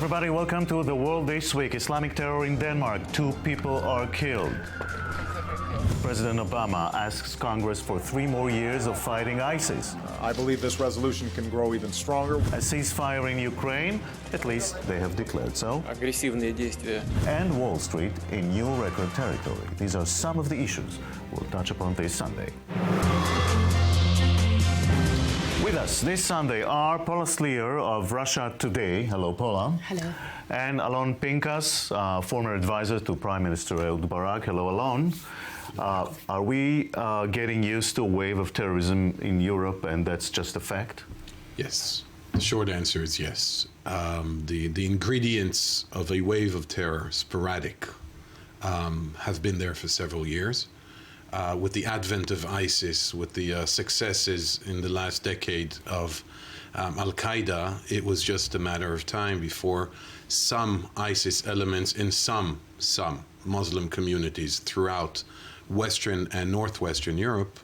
everybody, welcome to the world this week. Islamic terror in Denmark. 2 people are killed. President Obama asks Congress for 3 more years of fighting ISIS. I believe this resolution can grow even stronger. A ceasefire in Ukraine, at least they have declared so. Агрессивные действия. And Wall Street in new record territory. These are some of the issues we'll touch upon this Sunday. With us this Sunday are Paula Slier of Russia Today. Hello, Paula. Hello. And Alon Pinkas, former advisor to Prime Minister Ehud Barak. Hello, Alon. Are we getting used to a wave of terrorism in Europe, and that's just a fact? Yes. The short answer is yes. The ingredients of a wave of terror, sporadic, have been there for several years. With the advent of ISIS, with the successes in the last decade of Al-Qaeda, it was just a matter of time before some ISIS elements in some Muslim communities throughout Western and Northwestern Europe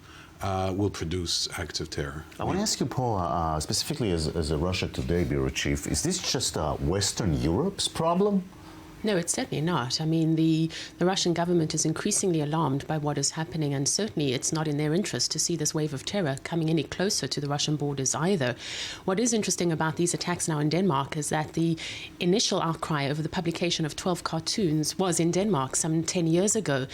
will produce acts of terror. I want to ask you, Paul, specifically as a Russia Today bureau chief, is this just Western Europe's problem? No, it's certainly not. I mean, the Russian government is increasingly alarmed by what is happening, and certainly it's not in their interest to see this wave of terror coming any closer to the Russian borders either. What is interesting about these attacks now in Denmark is that the initial outcry over the publication of 12 cartoons was in Denmark some 10 years ago.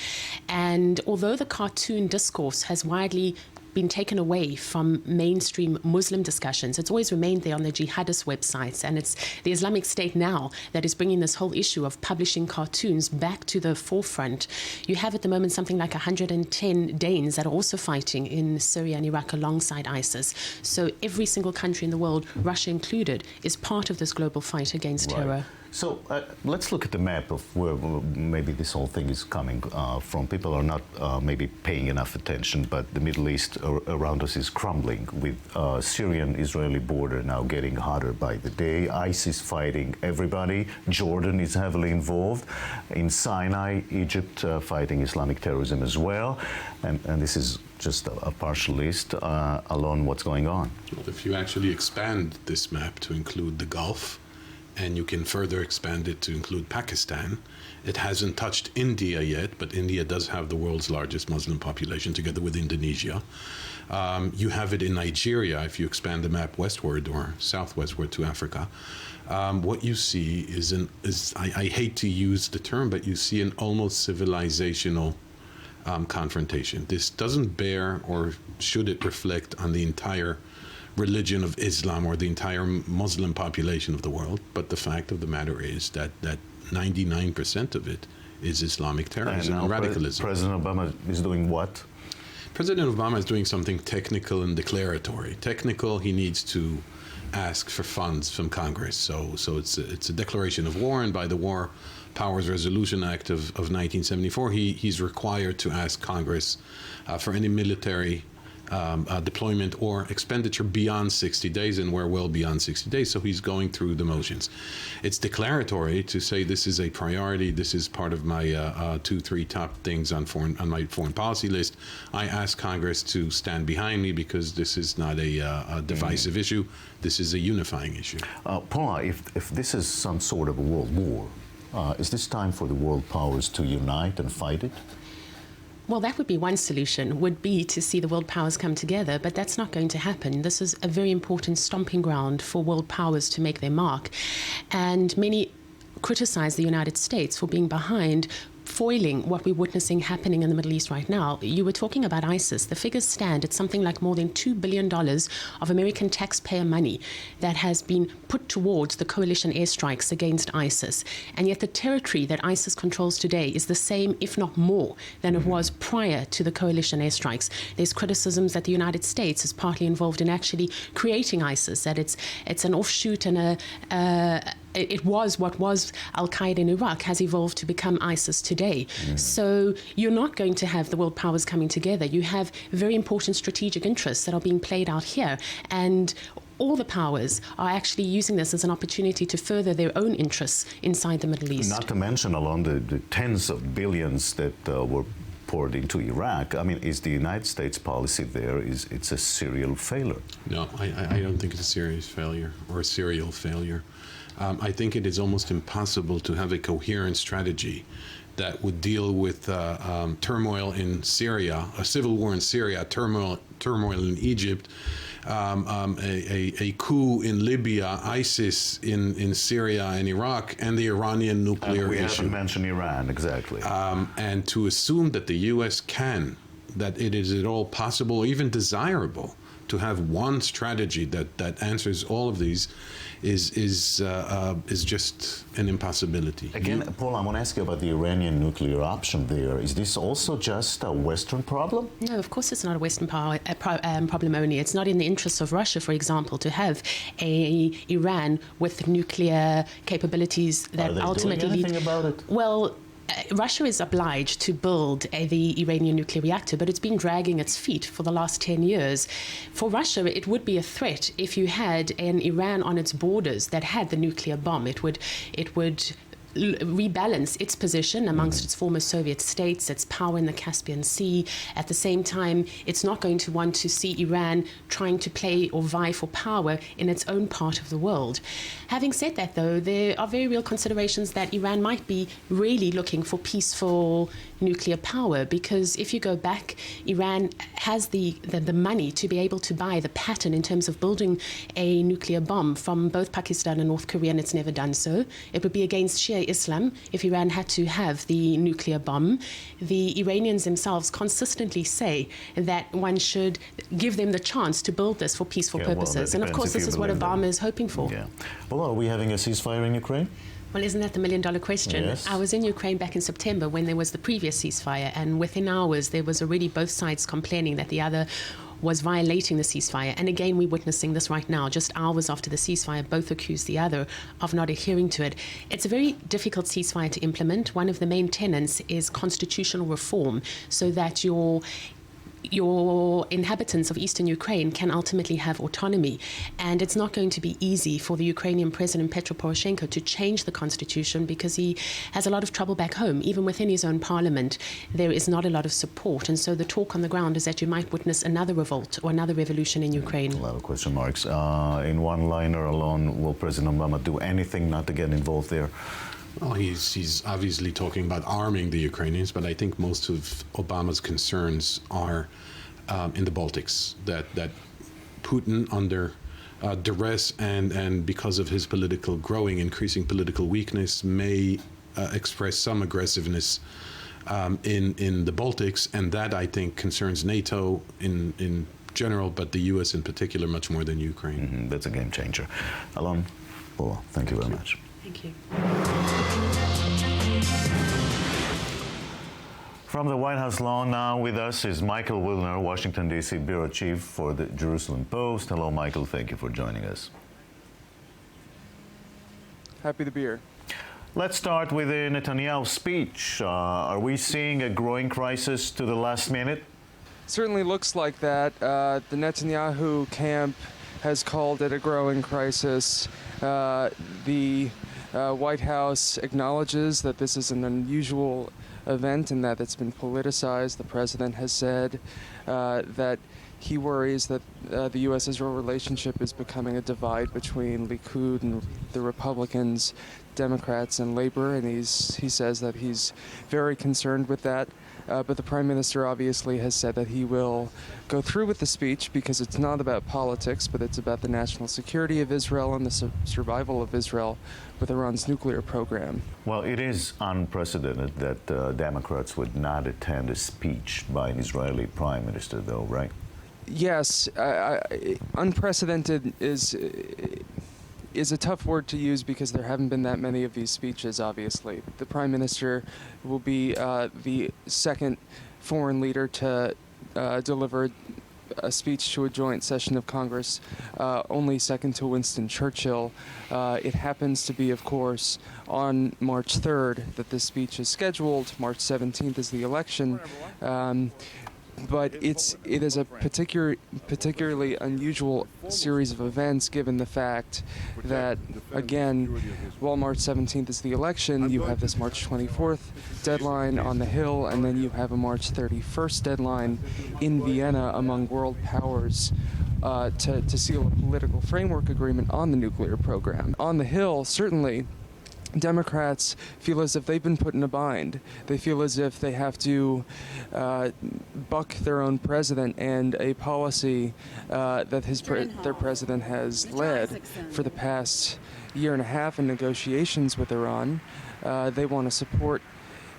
And although the cartoon discourse has widely been taken away from mainstream Muslim discussions, it's always remained there on the jihadist websites, and it's the Islamic State now that is bringing this whole issue of publishing cartoons back to the forefront. You have at the moment something like 110 Danes that are also fighting in Syria and Iraq alongside ISIS. So every single country in the world, Russia included, is part of this global fight against terror. So let's look at the map of where maybe this whole thing is coming from. People are not maybe paying enough attention, but the Middle East around us is crumbling, with Syrian-Israeli border now getting hotter by the day. ISIS fighting everybody. Jordan is heavily involved. In Sinai, Egypt fighting Islamic terrorism as well. And this is just a partial list. Alone, what's going on? Well, if you actually expand this map to include the Gulf, and you can further expand it to include Pakistan. It hasn't touched India yet, but India does have the world's largest Muslim population, together with Indonesia. You have it in Nigeria, if you expand the map westward or southwestward to Africa. What you see is, I hate to use the term, but you see an almost civilizational confrontation. This doesn't bear, or should it reflect on the entire religion of Islam or the entire Muslim population of the world, but the fact of the matter is that 99% of it is Islamic terrorism and radicalism. President Obama is doing what? President Obama is doing something technical and declaratory. Technical, he needs to ask for funds from Congress. So it's a declaration of war, and by the War Powers Resolution Act of 1974, he's required to ask Congress for any military deployment or expenditure beyond 60 days, and we're well beyond 60 days, so he's going through the motions. It's declaratory to say this is a priority, this is part of my 2-3 top things on my foreign policy list. I ask Congress to stand behind me because this is not a divisive issue, this is a unifying issue. Paula, if this is some sort of a world war, is this time for the world powers to unite and fight it? Well, that would be one solution, would be to see the world powers come together, but that's not going to happen. This is a very important stomping ground for world powers to make their mark. And many criticize the United States for being behind foiling what we're witnessing happening in the Middle East right now. You were talking about ISIS. The figures stand at something like more than $2 billion of American taxpayer money that has been put towards the coalition airstrikes against ISIS. And yet the territory that ISIS controls today is the same, if not more, than it was prior to the coalition airstrikes. There's criticisms that the United States is partly involved in actually creating ISIS, that it's an offshoot and it was what was Al-Qaeda in Iraq has evolved to become ISIS today. So you're not going to have the world powers coming together. You have very important strategic interests that are being played out here. And all the powers are actually using this as an opportunity to further their own interests inside the Middle East. Not to mention along the tens of billions that were poured into Iraq. I mean, is the United States policy there, it's a serial failure? No, I don't think it's a serious failure or a serial failure. I think it is almost impossible to have a coherent strategy that would deal with turmoil in Syria, a civil war in Syria, turmoil in Egypt, a coup in Libya, ISIS in Syria and Iraq, and the Iranian nuclear we issue. haven't mentioned Iran, exactly. And to assume that the U.S. that it is at all possible or even desirable to have one strategy that answers all of these is just an impossibility. Again, Paul, I want to ask you about the Iranian nuclear option there. Is this also just a Western problem? No, of course it's not a Western problem only. It's not in the interests of Russia, for example, to have Iran with nuclear capabilities that ultimately doing anything about it? Well, Russia is obliged to build the Iranian nuclear reactor, but it's been dragging its feet for the last 10 years. For Russia, it would be a threat if you had an Iran on its borders that had the nuclear bomb. It would rebalance its position amongst its former Soviet states, its power in the Caspian Sea. At the same time, it's not going to want to see Iran trying to play or vie for power in its own part of the world. Having said that, though, there are very real considerations that Iran might be really looking for peaceful nuclear power, because if you go back, Iran has the money to be able to buy the pattern in terms of building a nuclear bomb from both Pakistan and North Korea, and it's never done so. It would be against Shia Islam if Iran had to have the nuclear bomb. The Iranians themselves consistently say that one should give them the chance to build this for peaceful purposes. And of course, this is what Obama is hoping for. Yeah. Well, are we having a ceasefire in Ukraine? Well, isn't that the million-dollar question? Yes. I was in Ukraine back in September when there was the previous ceasefire, and within hours there was already both sides complaining that the other was violating the ceasefire. And again, we're witnessing this right now. Just hours after the ceasefire, both accused the other of not adhering to it. It's a very difficult ceasefire to implement. One of the main tenets is constitutional reform, so that your inhabitants of eastern Ukraine can ultimately have autonomy. And it's not going to be easy for the Ukrainian President Petro Poroshenko to change the constitution, because he has a lot of trouble back home. Even within his own parliament, there is not a lot of support. And so the talk on the ground is that you might witness another revolt or another revolution in Ukraine. A lot of question marks. In one liner alone, will President Obama do anything not to get involved there? Well, he's obviously talking about arming the Ukrainians, but I think most of Obama's concerns are in the Baltics, that Putin, under duress and because of his increasing political weakness, may express some aggressiveness in the Baltics, and that, I think, concerns NATO in general, but the U.S. in particular much more than Ukraine. Mm-hmm. That's a game changer. Alon, Paul, thank you very much. Thank you. From the White House lawn now with us is Michael Wilner, Washington, D.C. Bureau Chief for the Jerusalem Post. Hello, Michael. Thank you for joining us. Happy to be here. Let's start with the Netanyahu speech. Are we seeing a growing crisis to the last minute? Certainly looks like that. The Netanyahu camp has called it a growing crisis. The White House acknowledges that this is an unusual event and that it's been politicized. The president has said that he worries that the U.S.-Israel relationship is becoming a divide between Likud and the Republicans, Democrats, and Labor, and he says that he's very concerned with that. But the Prime Minister obviously has said that he will go through with the speech because it's not about politics, but it's about the national security of Israel and the survival of Israel with Iran's nuclear program. Well, it is unprecedented that Democrats would not attend a speech by an Israeli Prime Minister, though, right? Yes, unprecedented is a tough word to use because there haven't been that many of these speeches, obviously. The Prime Minister will be the second foreign leader to deliver a speech to a joint session of Congress, only second to Winston Churchill. It happens to be, of course, on March 3rd that this speech is scheduled. March 17th is the election. But it is a particularly unusual series of events, given the fact that, again, while March 17th is the election, you have this March 24th deadline on the Hill, and then you have a March 31st deadline in Vienna among world powers to seal a political framework agreement on the nuclear program. On the Hill, certainly, Democrats feel as if they've been put in a bind. They feel as if they have to buck their own president and a policy that their president has led for the past year and a half in negotiations with Iran. They want to support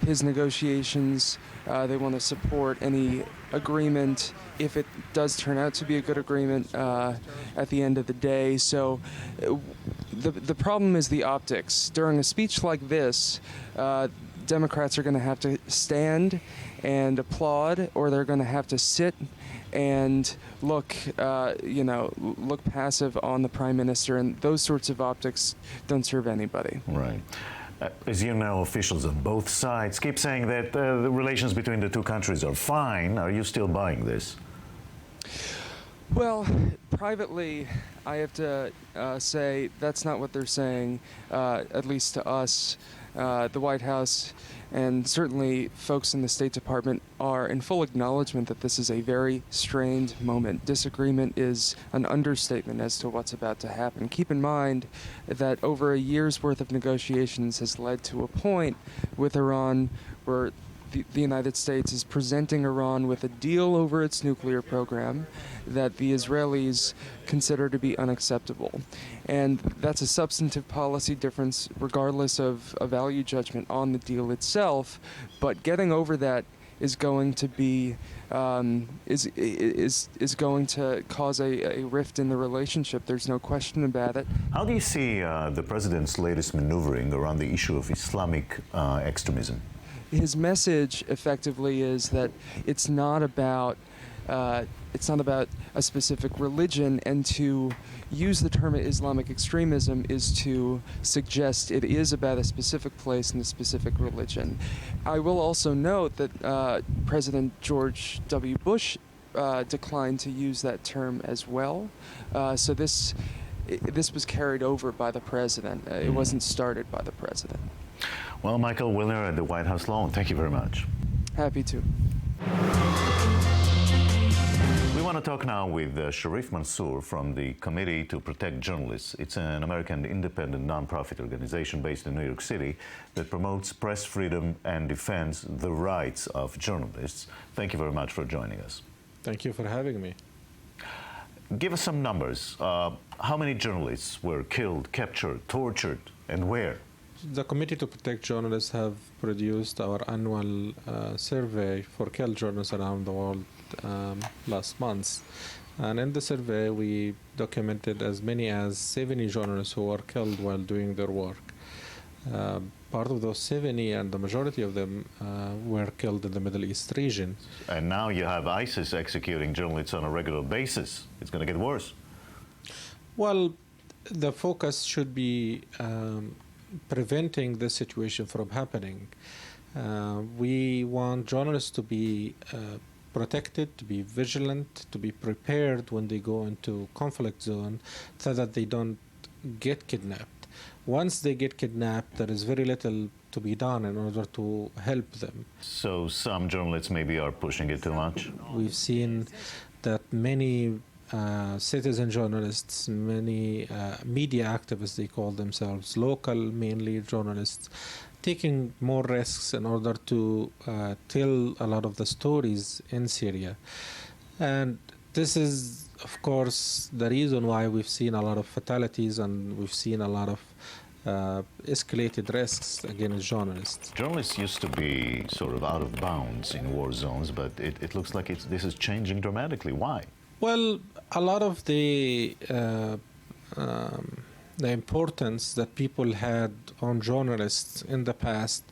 his negotiations. They want to support any agreement if it does turn out to be a good agreement at the end of the day. So the problem is the optics. During a speech like this, Democrats are going to have to stand and applaud, or they're going to have to sit and look passive on the prime minister, and those sorts of optics don't serve anybody. Right. As you know, officials on both sides keep saying that the relations between the two countries are fine. Are you still buying this? Well, privately, I have to say that's not what they're saying, at least to us. The White House and certainly folks in the State Department are in full acknowledgement that this is a very strained moment. Disagreement is an understatement as to what's about to happen. Keep in mind that over a year's worth of negotiations has led to a point with Iran where the United States is presenting Iran with a deal over its nuclear program that the Israelis consider to be unacceptable. And that's a substantive policy difference regardless of a value judgment on the deal itself, but getting over that is going to be is going to cause a rift in the relationship. There's no question about it. How do you see the president's latest maneuvering around the issue of Islamic extremism? His message effectively is that it's not about a specific religion, and to use the term Islamic extremism is to suggest it is about a specific place and a specific religion. I will also note that President George W. Bush declined to use that term as well. So this was carried over by the president. It wasn't started by the president. Well, Michael Wilner at the White House Lawn, thank you very much. Happy to. We want to talk now with Sherif Mancur from the Committee to Protect Journalists. It's an American independent nonprofit organization based in New York City that promotes press freedom and defends the rights of journalists. Thank you very much for joining us. Thank you for having me. Give us some numbers. How many journalists were killed, captured, tortured, and where? The Committee to Protect Journalists have produced our annual survey for killed journalists around the world last month. And in the survey, we documented as many as 70 journalists who were killed while doing their work. Part of those 70, and the majority of them, were killed in the Middle East region. And now you have ISIS executing journalists on a regular basis. It's going to get worse. Well, the focus should be preventing this situation from happening. We want journalists to be protected, to be vigilant, to be prepared when they go into conflict zone so that they don't get kidnapped. Once they get kidnapped, there is very little to be done in order to help them. So some journalists maybe are pushing it too much? We've seen that many citizen journalists, many media activists, they call themselves, local mainly journalists, taking more risks in order to tell a lot of the stories in Syria. And this is, of course, the reason why we've seen a lot of fatalities and we've seen a lot of escalated risks against journalists. Journalists used to be sort of out of bounds in war zones, but it looks like this is changing dramatically. Why? Well, a lot of the importance that people had on journalists in the past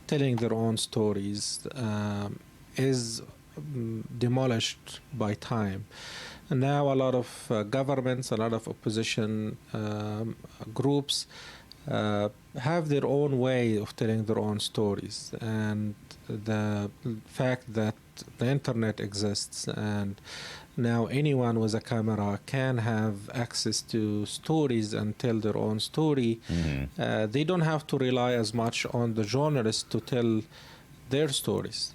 telling their own stories is demolished by time. And now a lot of governments, a lot of opposition groups have their own way of telling their own stories. And the fact that the internet exists and now anyone with a camera can have access to stories and tell their own story. Mm-hmm. They don't have to rely as much on the journalists to tell their stories.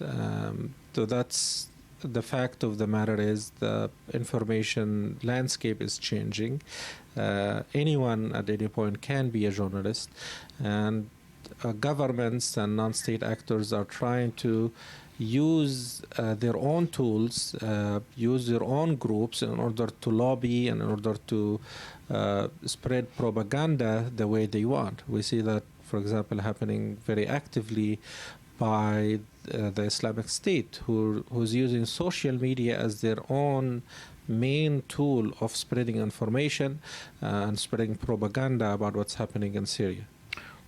So that's the fact of the matter is the information landscape is changing. Anyone at any point can be a journalist, and governments and non-state actors are trying to use their own tools, use their own groups in order to lobby and in order to spread propaganda the way they want. We see that, for example, happening very actively by the Islamic State, who's using social media as their own main tool of spreading information and spreading propaganda about what's happening in Syria.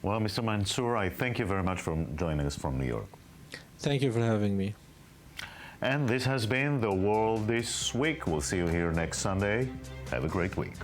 Well, Mr. Mancur, I thank you very much for joining us from New York. Thank you for having me. And this has been The World This Week. We'll see you here next Sunday. Have a great week.